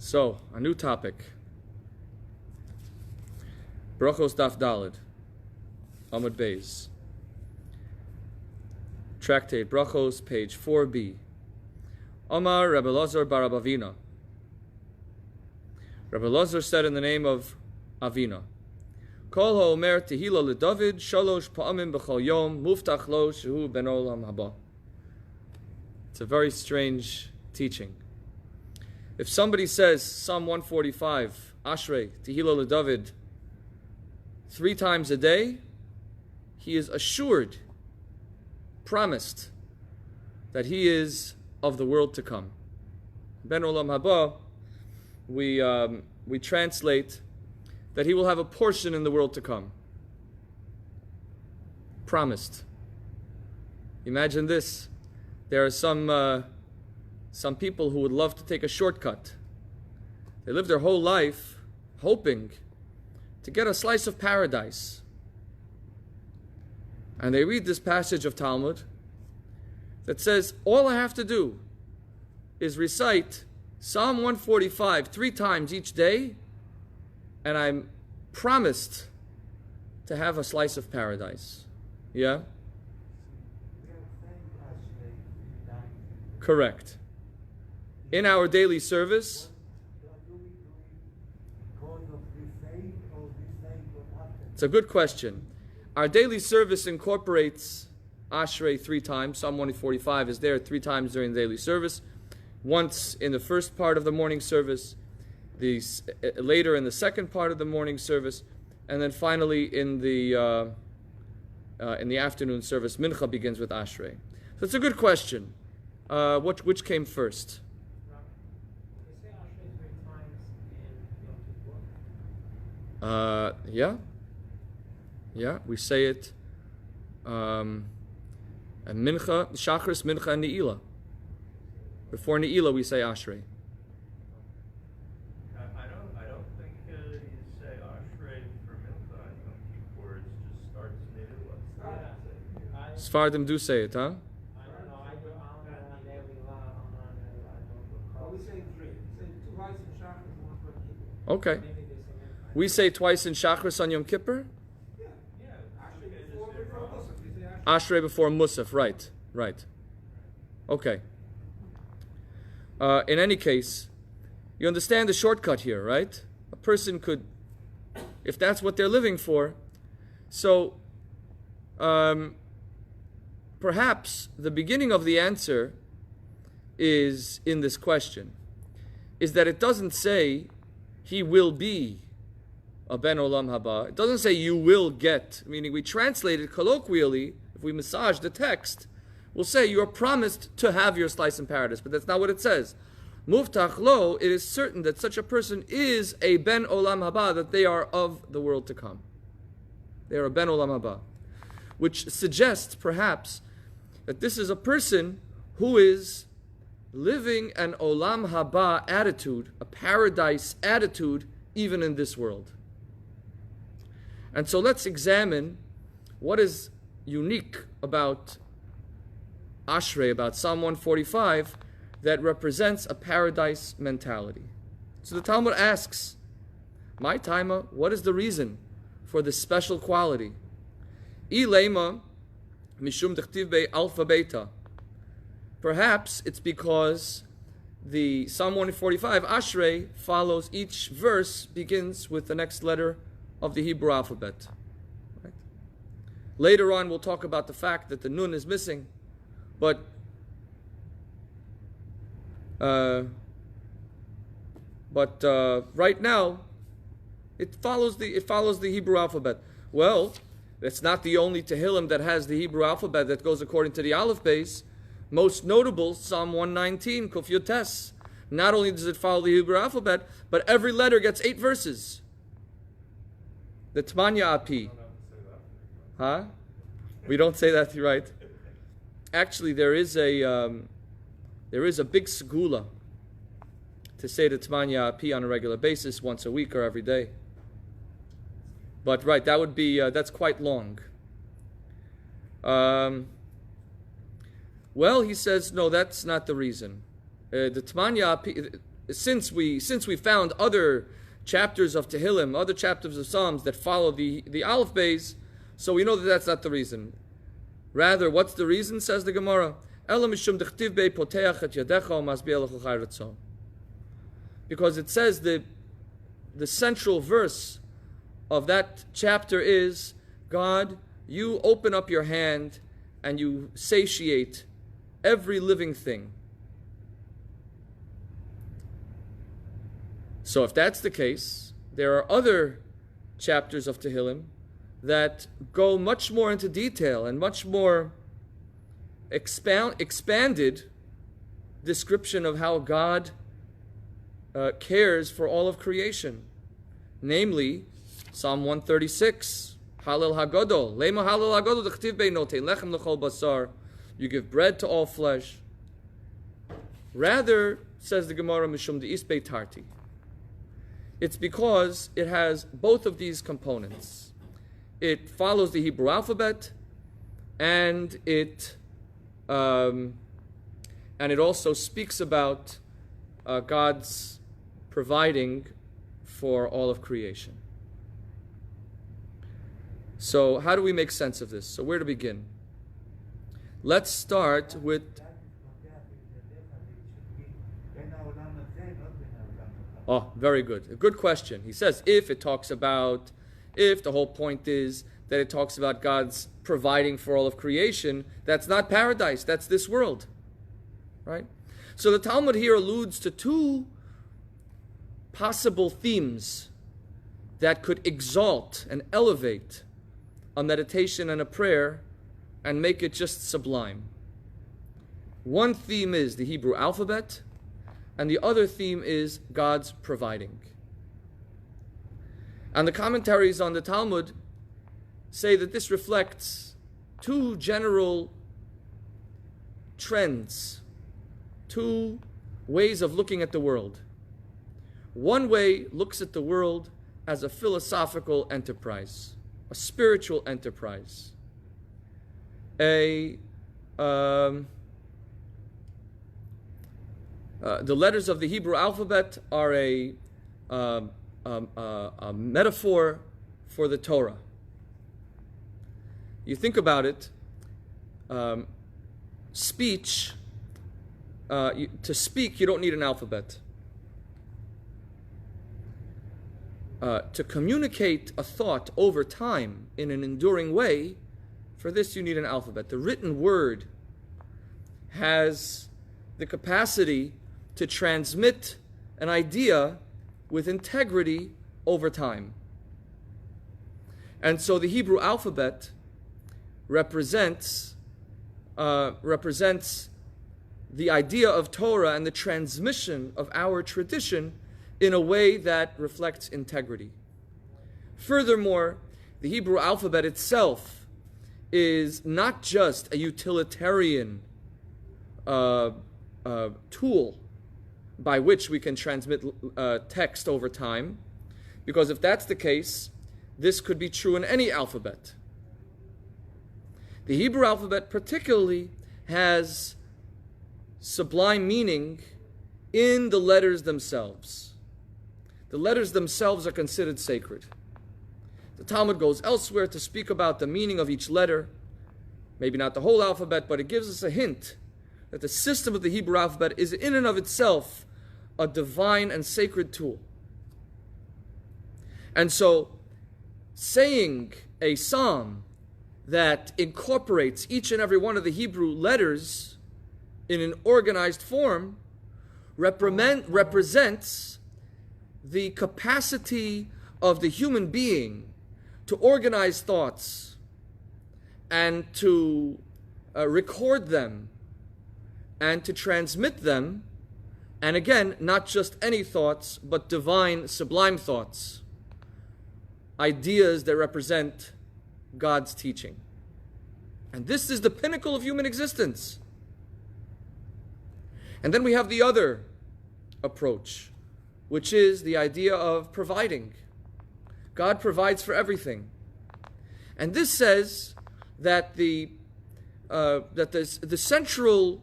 So, a new topic. Brachos Daf Daled, Amud Beis. Tractate Brachos, page 4b. Omar Rebbe Elazar bar Avina. Rebbe Elazar said in the name of Avina, Kol ha'omer tehila leDavid shalosh pa'amim b'chol yom muftach lo shehu ben olam haba. It's a very strange teaching. If somebody says Psalm 145, Ashrei, tehila leDavid, 3 times a day, he is assured, promised, that he is of the world to come. Ben olam haba, we translate that he will have a portion in the world to come. Promised. Imagine this. There are some people who would love to take a shortcut. They live their whole life hoping to get a slice of paradise. And they read this passage of Talmud that says, all I have to do is recite Psalm 145 3 times each day, and I'm promised to have a slice of paradise. Yeah? Correct. In our daily service, it's a good question. Our daily service incorporates Ashrei 3 times. Psalm 145 is there 3 times during the daily service. Once in the first part of the morning service, later in the second part of the morning service, and then finally in the afternoon service, Mincha begins with Ashrei. So it's a good question. Which came first? We say Ashrei 3 times in Yom Kippur. Yeah, we say it. And Mincha, Shachris, Mincha, and Ne'ilah. Before Ne'ilah, we say Ashrei. I don't think you say Ashrei for Mincha on Yom Kippur. It just starts Ne'ilah. Sfardim do say it, huh? I don't know. I do on Ne'ilah. We say 3. We say 2 twice in Shachris and 1 for Kippur. Okay. Maybe they say Mincha. We say twice in Shachris on Yom Kippur. Ashrei before Musaf, right. Okay. In any case, you understand the shortcut here, right? A person could, if that's what they're living for, so perhaps the beginning of the answer is in this question, is that it doesn't say he will be a ben olam haba. It doesn't say you will get, meaning we translate it colloquially. If we massage the text, we'll say you are promised to have your slice in paradise, but that's not what it says. Muftach lo, it is certain that such a person is a ben olam haba, that they are of the world to come. They are a ben olam haba, which suggests perhaps that this is a person who is living an olam haba attitude, a paradise attitude, even in this world. And so let's examine what is unique about Ashrei, about Psalm 145, that represents a paradise mentality. So the Talmud asks, my taima, what is the reason for this special quality? Ilema mishum dechtiv be alpha beta. Perhaps it's because the Psalm 145, Ashrei, follows, each verse begins with the next letter of the Hebrew alphabet. Right? Later on, we'll talk about the fact that the nun is missing, but right now, it follows the Hebrew alphabet. Well, that's not the only Tehillim that has the Hebrew alphabet that goes according to the Aleph base. Most notable, Psalm 119, Kuf Yud Tes. Not only does it follow the Hebrew alphabet, but every letter gets 8 verses. The Tmanya Api. Huh? We don't say that, right? Actually, there is a big segula to say the Tmanya Api on a regular basis, once a week or every day. But right, that would be that's quite long. Well, he says no, that's not the reason. The Tmanya Api, since we found other chapters of Tehillim, other chapters of Psalms that follow the Aleph Beis, so we know that that's not the reason. Rather, what's the reason, says the Gemara? Because it says the central verse of that chapter is, God, you open up your hand and you satiate every living thing. So if that's the case, there are other chapters of Tehillim that go much more into detail and much more expanded description of how God cares for all of creation. Namely, Psalm 136, Halel Hagodol, Lema Halel Hagodol, D'chtiv Beinote, Lechem L'chol Basar, you give bread to all flesh. Rather, says the Gemara, Mishum De'is Beitarti, it's because it has both of these components. It follows the Hebrew alphabet, and it also speaks about God's providing for all of creation. So how do we make sense of this? So where to begin? Let's start with... Oh, very good. A good question. He says, if the whole point is that it talks about God's providing for all of creation, that's not paradise, that's this world. Right? So the Talmud here alludes to two possible themes that could exalt and elevate a meditation and a prayer and make it just sublime. One theme is the Hebrew alphabet, and the other theme is God's providing. And the commentaries on the Talmud say that this reflects two general trends, two ways of looking at the world. One way looks at the world as a philosophical enterprise, a spiritual enterprise, the letters of the Hebrew alphabet are a metaphor for the Torah. You think about it, speech, to speak you don't need an alphabet. To communicate a thought over time in an enduring way, for this you need an alphabet. The written word has the capacity to transmit an idea with integrity over time. And so the Hebrew alphabet represents the idea of Torah and the transmission of our tradition in a way that reflects integrity. Furthermore, the Hebrew alphabet itself is not just a utilitarian tool by which we can transmit text over time, because if that's the case, this could be true in any alphabet. The Hebrew alphabet particularly has sublime meaning in the letters themselves. The letters themselves are considered sacred. The Talmud goes elsewhere to speak about the meaning of each letter, maybe not the whole alphabet, but it gives us a hint that the system of the Hebrew alphabet is in and of itself a divine and sacred tool. And so, saying a psalm that incorporates each and every one of the Hebrew letters in an organized form represents the capacity of the human being to organize thoughts and to record them and to transmit them, and again, not just any thoughts, but divine, sublime thoughts, ideas that represent God's teaching. And this is the pinnacle of human existence. And then we have the other approach, which is the idea of providing. God provides for everything. And this says that the central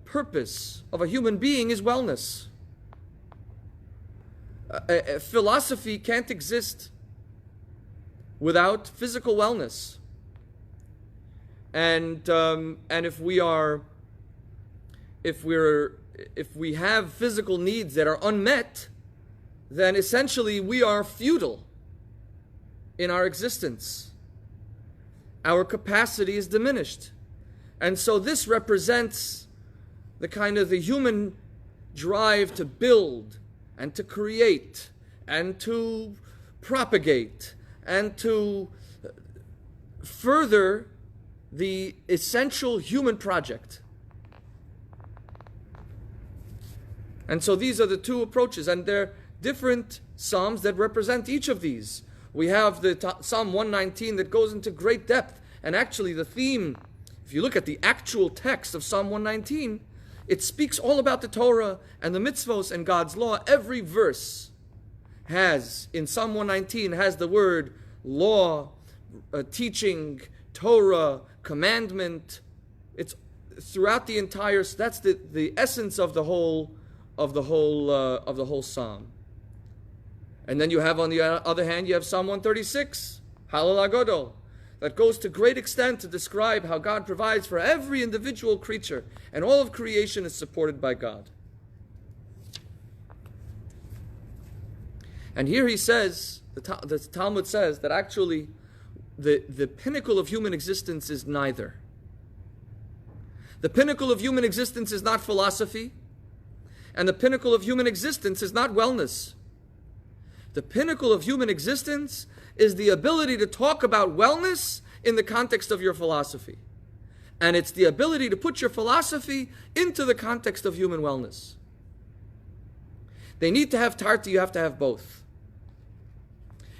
purpose of a human being is wellness. Philosophy can't exist without physical wellness. And if we have physical needs that are unmet, then essentially we are futile in our existence. Our capacity is diminished. And so this represents the human drive to build and to create and to propagate and to further the essential human project. And so these are the two approaches, and they're different psalms that represent each of these. We have the Psalm 119 that goes into great depth, and actually the theme, if you look at the actual text of Psalm 119, it speaks all about the Torah and the mitzvos and God's law. Every verse in Psalm 119 has the word law, teaching, Torah, commandment. It's throughout the entire. That's the essence of the whole psalm. And then you have, on the other hand, you have Psalm 136, Halal Agodol, that goes to great extent to describe how God provides for every individual creature, and all of creation is supported by God. And here he says, the Talmud says, that actually the pinnacle of human existence is neither. The pinnacle of human existence is not philosophy, and the pinnacle of human existence is not wellness. The pinnacle of human existence is the ability to talk about wellness in the context of your philosophy. And it's the ability to put your philosophy into the context of human wellness. They need to have tarti, you have to have both.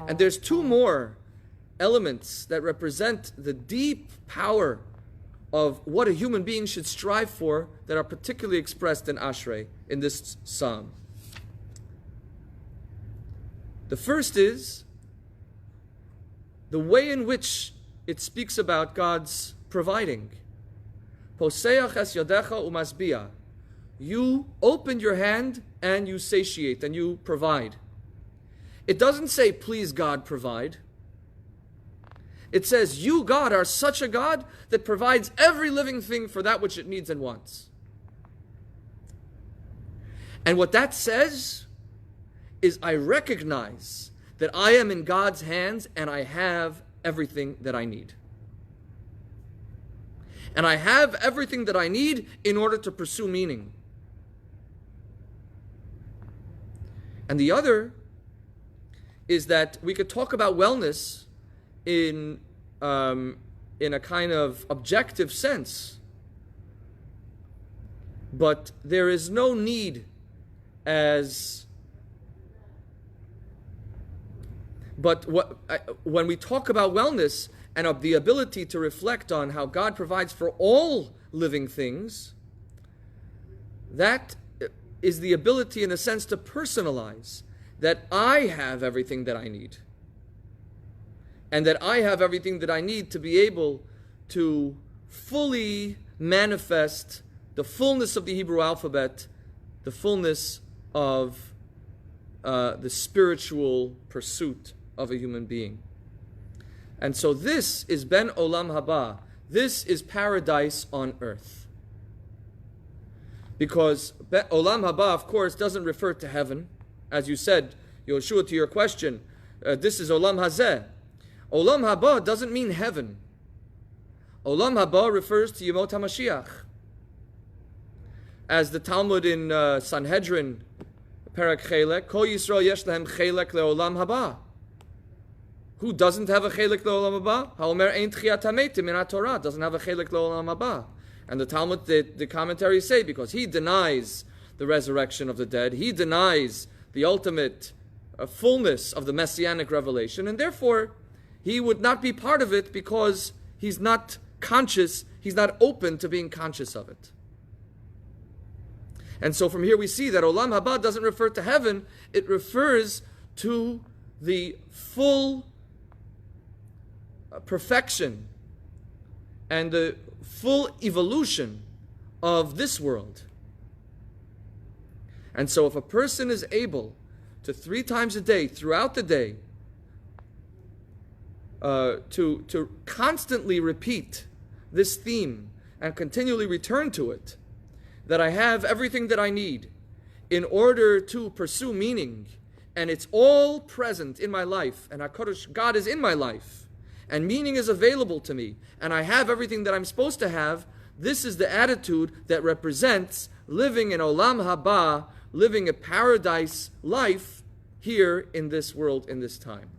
And there's two more elements that represent the deep power of what a human being should strive for that are particularly expressed in Ashrei, in this psalm. The first is the way in which it speaks about God's providing. Poseach es yadecha umasbia. You open your hand and you satiate and you provide. It doesn't say, please God, provide. It says, you, God, are such a God that provides every living thing for that which it needs and wants. And what that says is, I recognize that I am in God's hands and I have everything that I need. And I have everything that I need in order to pursue meaning. And the other is that we could talk about wellness in a kind of objective sense. But there is no need when we talk about wellness and of the ability to reflect on how God provides for all living things, that is the ability, in a sense, to personalize that I have everything that I need. And that I have everything that I need to be able to fully manifest the fullness of the Hebrew alphabet, the fullness of the spiritual pursuit of a human being. And so this is Ben Olam Haba. This is paradise on earth. Because Olam Haba, of course, doesn't refer to heaven. As you said, Yoshua, to your question, this is Olam Hazeh. Olam Haba doesn't mean heaven. Olam Haba refers to Yemot HaMashiach. As the Talmud in Sanhedrin, Perak Chelek, Kol Yisrael yesh lehem chelek leolam haba. Who doesn't have a chelek leolam haba? Haomer ein tchiyat hametim in Torah doesn't have a chelek leolam haba. And the Talmud, the commentaries say, because he denies the resurrection of the dead, he denies the ultimate fullness of the messianic revelation, and therefore he would not be part of it because he's not conscious, he's not open to being conscious of it. And so from here we see that Olam Haba doesn't refer to heaven, it refers to the full perfection and the full evolution of this world. And so if a person is able to 3 times a day, throughout the day, to constantly repeat this theme and continually return to it, that I have everything that I need in order to pursue meaning, and it's all present in my life, and HaKadosh, God is in my life, and meaning is available to me, and I have everything that I'm supposed to have. This is the attitude that represents living in Olam Haba, living a paradise life here in this world, in this time.